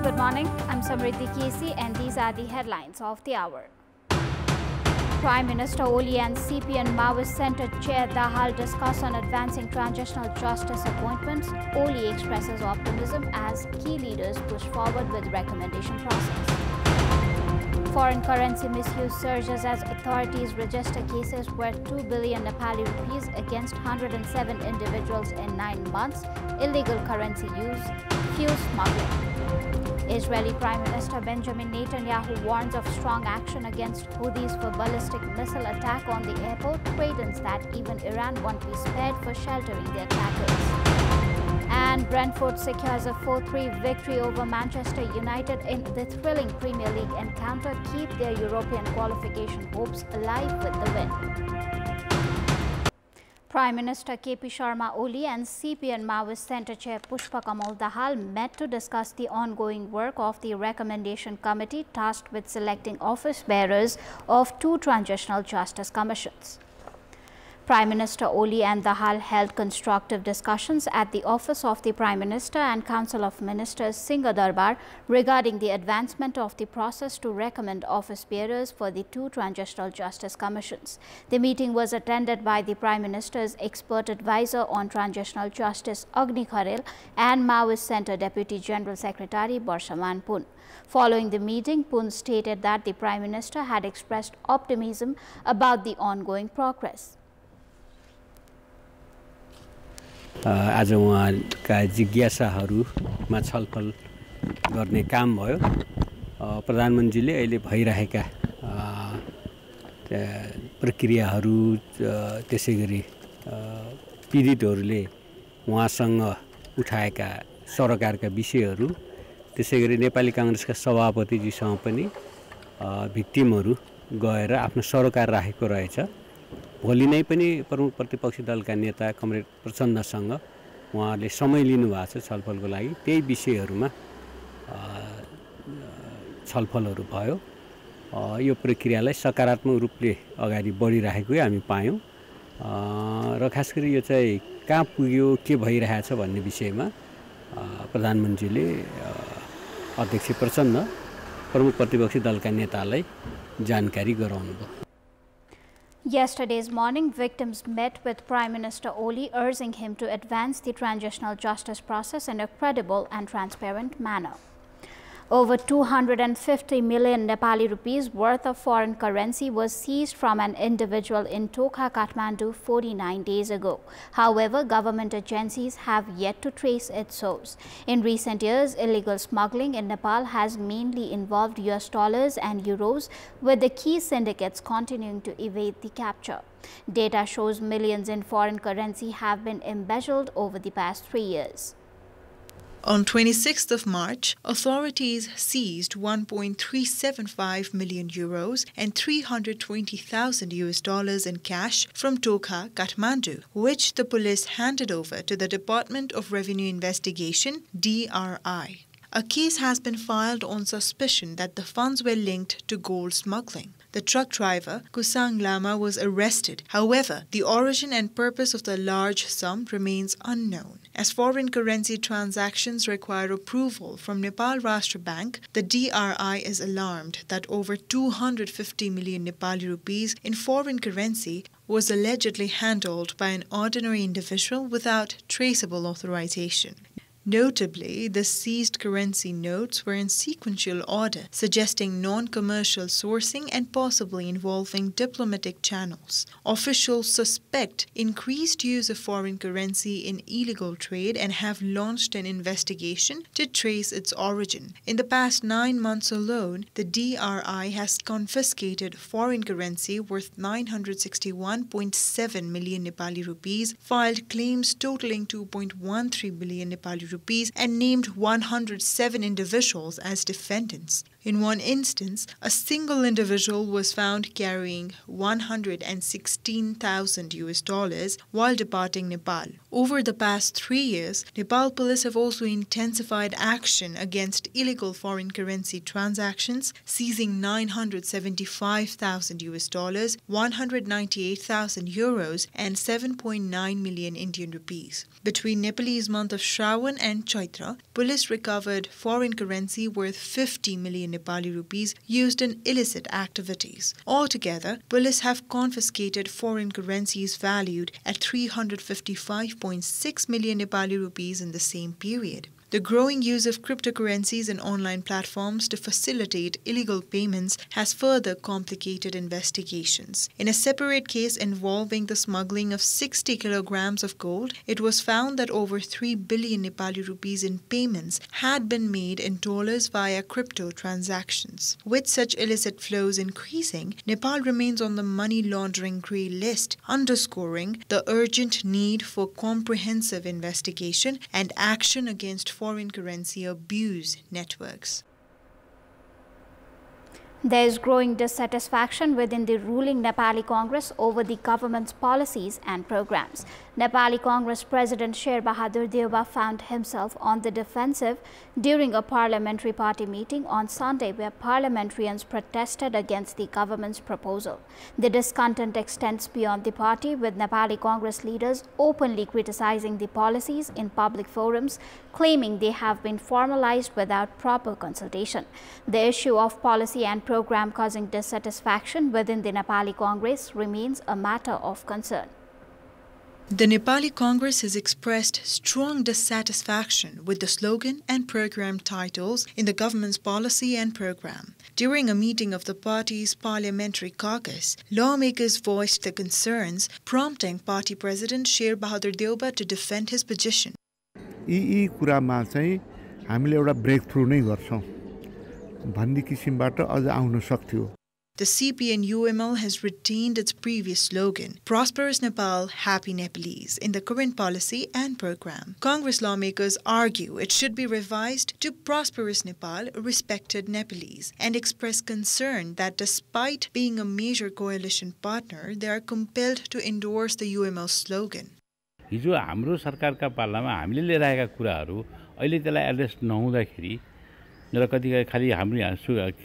Good morning, I'm Samriddhi K.C. and these are the headlines of the hour. Prime Minister Oli and CPN Maoist Centre Chair Dahal discuss on advancing transitional justice appointments. Oli expresses optimism as key leaders push forward with recommendation process. Foreign currency misuse surges as authorities register cases worth 2 billion Nepali rupees against 107 individuals in 9 months. Illegal currency use, fuel smuggling. Israeli Prime Minister Benjamin Netanyahu warns of strong action against Houthis for ballistic missile attack on the airport, threatens that even Iran won't be spared for sheltering the attackers. And Brentford secures a 4-3 victory over Manchester United in the thrilling Premier League encounter, keep their European qualification hopes alive with the win. Prime Minister K.P. Sharma Oli and CPN Maoist Centre Chair Pushpa Kamal Dahal met to discuss the ongoing work of the Recommendation Committee tasked with selecting office bearers of 2 transitional justice commissions. Prime Minister Oli and Dahal held constructive discussions at the office of the Prime Minister and Council of Ministers Singha Darbar regarding the advancement of the process to recommend office bearers for the 2 transitional justice commissions. The meeting was attended by the Prime Minister's expert advisor on transitional justice Agni Kharel and Maoist Centre Deputy General Secretary Barshaman Pun. Following the meeting, Pun stated that the Prime Minister had expressed optimism about the ongoing progress. आज उहाँका जिज्ञासाहरूमा छलफल गर्ने काम भयो। प्रधानमन्त्रीले अहिले भइरहेका प्रक्रियाहरू त्यसैगरी पीडितहरूले उहाँसँग उठाएका सरकारका विषयहरू त्यसैगरी नेपाली कांग्रेसका सभापतिजीसँग पनि भिक्टिमहरू गएर आफ्नो सरकार राखेको रहेछ। भोलि नै पनि प्रमुख प्रतिपक्षी दलका नेता कमरेड प्रचण्डसँग उहाँले समय लिनु भएको छ छलफलको लागि। त्यही विषयहरूमा छलफलहरू भयो। यो प्रक्रियालाई सकारात्मक रूपले अगाडि बढिरहेको हामी पायौं र खासगरी यो चाहिँ कहाँ पुग्यो के भइरहेछ भन्ने विषयमा प्रधानमन्त्रीले अध्यक्ष प्रचण्ड प्रमुख प्रतिपक्षी दलका नेतालाई जानकारी गराउनुभयो। Yesterday's morning, victims met with Prime Minister Oli, urging him to advance the transitional justice process in a credible and transparent manner. Over 250 million Nepali rupees worth of foreign currency was seized from an individual in Tokha, Kathmandu 49 days ago. However, government agencies have yet to trace its source. In recent years, illegal smuggling in Nepal has mainly involved US dollars and euros, with the key syndicates continuing to evade the capture. Data shows millions in foreign currency have been embezzled over the past 3 years. On 26th of March, authorities seized 1.375 million euros and 320,000 US dollars in cash from Tokha, Kathmandu, which the police handed over to the Department of Revenue Investigation, DRI. A case has been filed on suspicion that the funds were linked to gold smuggling. The truck driver, Kusang Lama, was arrested. However, the origin and purpose of the large sum remains unknown. As foreign currency transactions require approval from Nepal Rashtra Bank, the DRI is alarmed that over 250 million Nepali rupees in foreign currency was allegedly handled by an ordinary individual without traceable authorization. Notably, the seized currency notes were in sequential order, suggesting non-commercial sourcing and possibly involving diplomatic channels. Officials suspect increased use of foreign currency in illegal trade and have launched an investigation to trace its origin. In the past 9 months alone, the DRI has confiscated foreign currency worth 961.7 million Nepali rupees, filed claims totaling 2.13 billion Nepali rupees, and named 107 individuals as defendants. In one instance, a single individual was found carrying $116,000 while departing Nepal. Over the past 3 years, Nepal police have also intensified action against illegal foreign currency transactions, seizing $975,000, €198,000, and 7.9 million Indian rupees. Between Nepalese month of Shravan and Chaitra, police recovered foreign currency worth 50 million Nepali rupees used in illicit activities. Altogether, police have confiscated foreign currencies valued at 355.6 million Nepali rupees in the same period. The growing use of cryptocurrencies and online platforms to facilitate illegal payments has further complicated investigations. In a separate case involving the smuggling of 60 kilograms of gold, it was found that over 3 billion Nepali rupees in payments had been made in dollars via crypto transactions. With such illicit flows increasing, Nepal remains on the money laundering grey list, underscoring the urgent need for comprehensive investigation and action against foreign currency abuse networks. There is growing dissatisfaction within the ruling Nepali Congress over the government's policies and programs. Nepali Congress President Sher Deoba found himself on the defensive during a parliamentary party meeting on Sunday where parliamentarians protested against the government's proposal. The discontent extends beyond the party, with Nepali Congress leaders openly criticizing the policies in public forums, claiming they have been formalized without proper consultation. The issue of policy and program causing dissatisfaction within the Nepali Congress remains a matter of concern. The Nepali Congress has expressed strong dissatisfaction with the slogan and program titles in the government's policy and program. During a meeting of the party's parliamentary caucus, lawmakers voiced their concerns, prompting party president Sher Deoba to defend his position. यी कुरामा चाहिँ हामीले एउटा break through नै गर्छौं भन्ने किसिमबाट अझ आउन सक्थ्यो. The CPN-UML has retained its previous slogan, Prosperous Nepal, Happy Nepalese, in the current policy and program. Congress lawmakers argue it should be revised to Prosperous Nepal, Respected Nepalese, and express concern that despite being a major coalition partner, they are compelled to endorse the UML slogan. हिजो हाम्रो सरकारका पालामा हामीले लिएर आएका कुराहरू अहिले त्यसलाई एड्रेस नहुँदाखेरि र कतिपय खाली हाम्रो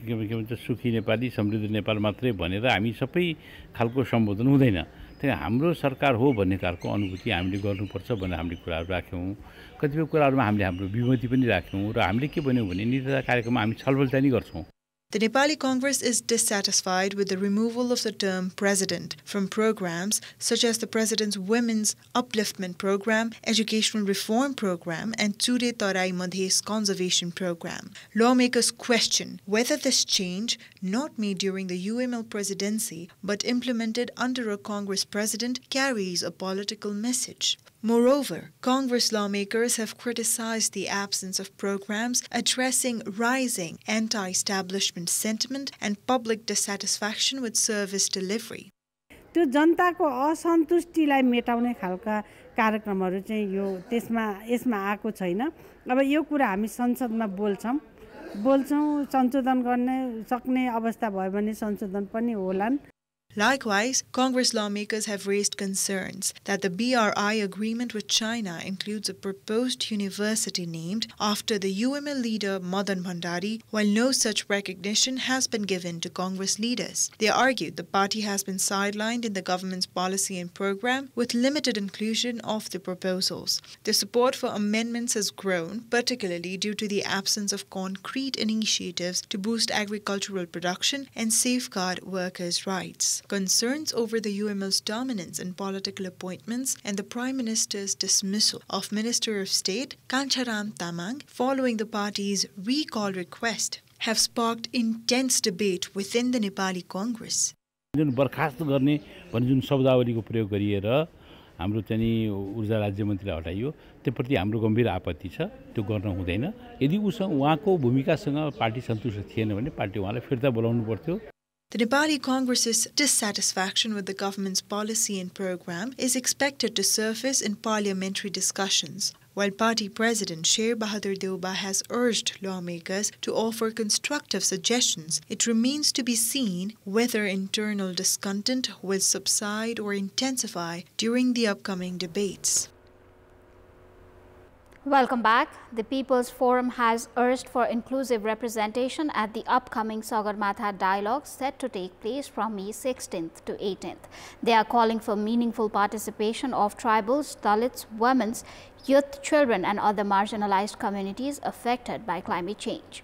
के भन्छ सुखी नेपाली समृद्ध नेपाल मात्रै भनेर हामी सबै खालको सम्बोधन हुँदैन. त्यही हाम्रो सरकार हो भन्ने खालको अनुभूति हामीले गर्नुपर्छ भनेर हामीले कुराहरू राख्यौं. कतिपय कुराहरुमा हामीले हाम्रो विमति पनि राख्यौं र हामीले के भन्यौ भने नीतिका कार्यक्रममा हामी छलफल चाहिँ गर्छौं. The Nepali Congress is dissatisfied with the removal of the term president from programs such as the President's Women's Upliftment Program, Educational Reform Program, and Ture Tarai Madhes Conservation Program. Lawmakers question whether this change, not made during the UML presidency but implemented under a Congress president, carries a political message. Moreover, Congress lawmakers have criticized the absence of programs addressing rising anti-establishment sentiment and public dissatisfaction with service delivery. त्यो जनताको असन्तुष्टिलाई मेटाउने खालका कार्यक्रमहरू चाहिँ यो यसमा आएको छैन. अब यो कुरा हामी संसदमा बोल्छौं संशोधन गर्ने सक्ने अवस्था भयो भने संशोधन पनि होलान्. Likewise, Congress lawmakers have raised concerns that the BRI agreement with China includes a proposed university named after the UML leader Madan Bhandari, while no such recognition has been given to Congress leaders. They argued the party has been sidelined in the government's policy and program with limited inclusion of the proposals. The support for amendments has grown, particularly due to the absence of concrete initiatives to boost agricultural production and safeguard workers' rights. Concerns over the UML's dominance in political appointments and the Prime Minister's dismissal of Minister of State Kancharam Tamang following the party's recall request have sparked intense debate within the Nepali Congress. जुन बर्खास्त गर्ने भन्ने जुन शब्दावलीको प्रयोग गरिएर हाम्रो चाहिँ ऊर्जा राज्य मन्त्रीलाई हटाइयो त्यसप्रति हाम्रो गम्भीर आपत्ति छ. त्यो गर्न हुँदैन. यदि उहाँको भूमिकासँग पार्टी सन्तुष्ट थिएन भने पार्टी उहाँलाई फिर्ता बोलाउनु पर्थ्यो. The Nepali Congress's dissatisfaction with the government's policy and program is expected to surface in parliamentary discussions. while party president Sher Bahadur Deuba has urged lawmakers to offer constructive suggestions. It remains to be seen whether internal discontent will subside or intensify during the upcoming debates. Welcome back. The People's Forum has urged for inclusive representation at the upcoming Sagarmatha dialogue set to take place from May 16th to 18th. They are calling for meaningful participation of tribals, Dalits, women, youth, children and other marginalized communities affected by climate change.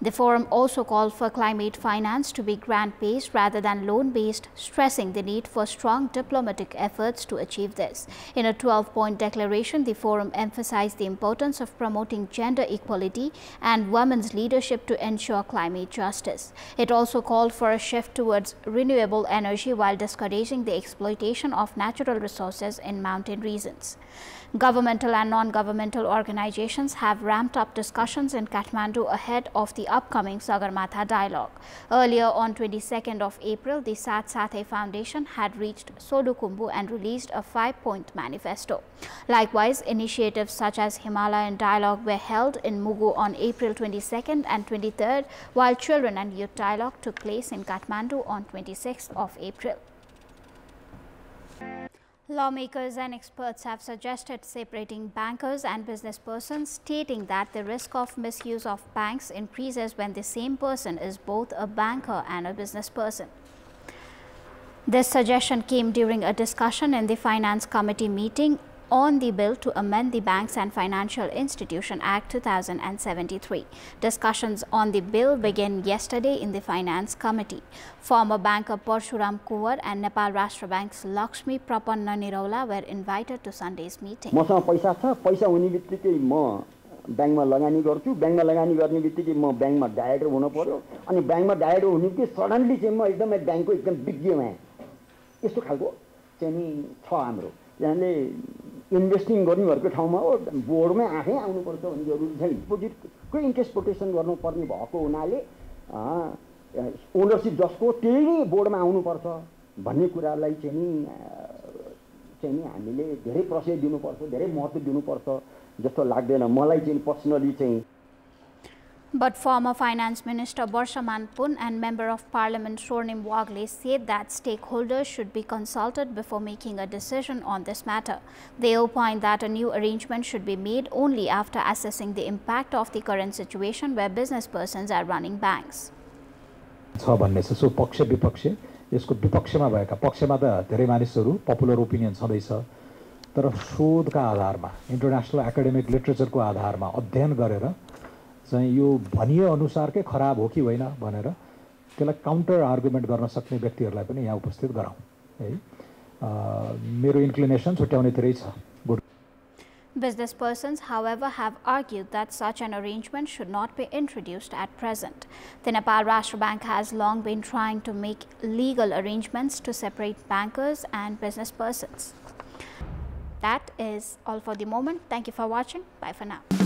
The forum also called for climate finance to be grant-based rather than loan-based, stressing the need for strong diplomatic efforts to achieve this. In a 12-point declaration, the forum emphasized the importance of promoting gender equality and women's leadership to ensure climate justice. It also called for a shift towards renewable energy while discouraging the exploitation of natural resources in mountain regions. Governmental and non-governmental organizations have ramped up discussions in Kathmandu ahead of the upcoming Sagarmatha dialogue. Earlier on 22nd of April, the Saath Sathe Foundation had reached Sodukhumbu and released a 5-point manifesto. Likewise, initiatives such as Himalayan Dialogue were held in Mugu on April 22nd and 23rd, while Children and Youth Dialogue took place in Kathmandu on 26th of April. Lawmakers and experts have suggested separating bankers and business persons, stating that the risk of misuse of banks increases when the same person is both a banker and a business person. This suggestion came during a discussion in the Finance Committee meeting on the bill to amend the Banks and Financial Institution Act 2073. Discussions on the bill began yesterday in the Finance Committee. Former banker Parshuram Kuwar and Nepal Rashtra Bank's Lakshmi Prapanna Niraula were invited to Sunday's meeting. मसँग पैसा छ, पैसा हुने बित्तिकै म बैंकमा लगानी गर्छु, बैंकमा लगानी गर्ने बित्तिकै म बैंकमा डाइरेक्टर हुनु पर्यो, अनि बैंकमा डाइरेक्टर हुने बित्तिकै सडनली चाहिँ म एकदमै बैंकको एकदम विज्ञ भएँ। यस्तो खालको चाहिँ नि छ हाम्रो। यानी इन्भेस्टिङ गर्नेहरुको ठाउँमा हो बोर्डमै आफै आउनुपर्छ भन्ने जरुरी छैन। डिपोजिटको इन्ट्रेस्ट प्रोटेक्सन गर्नुपर्ने भएको हुनाले ओनरशिप जसको त्यही बोर्डमा आउनुपर्छ भन्ने कुरालाई चाहिँ नि हामीले धेरै प्रशय दिनुपर्छ, धेरै महत्त्व दिनुपर्छ जस्तो लाग्दैन मलाई चाहिँ पर्सनली चाहिँ। But former Finance Minister Barshaman Pun and Member of Parliament Swarnim Wagle said that stakeholders should be consulted before making a decision on this matter. They opined that a new arrangement should be made only after assessing the impact of the current situation where business persons are running banks. छ भन्ने छ सो पक्ष विपक्ष यसको विपक्षमा भएका पक्षमा त धेरै मानिसहरू पपुलर ओपिनियन छँदैछ तर शोधका आधारमा इन्टरनेशनल एकाडेमिक लिटरेचरको आधारमा अध्ययन गरेर चाहिँ यो भनिए अनुसारकै खराब हो कि होइन भनेर त्यसलाई काउन्टर आर्गुमेन्ट गर्न सक्ने व्यक्तिहरूलाई पनि यहाँ उपस्थित गराउँ है। मेरो इन्क्लिनेसन छुट्याउनेतिरै छ। Business persons, however, have argued that such an arrangement should not be introduced at present. The Nepal Rashtra Bank has long been trying to make legal arrangements to separate bankers and business persons. That is all for the moment. Thank you for watching. Bye for now.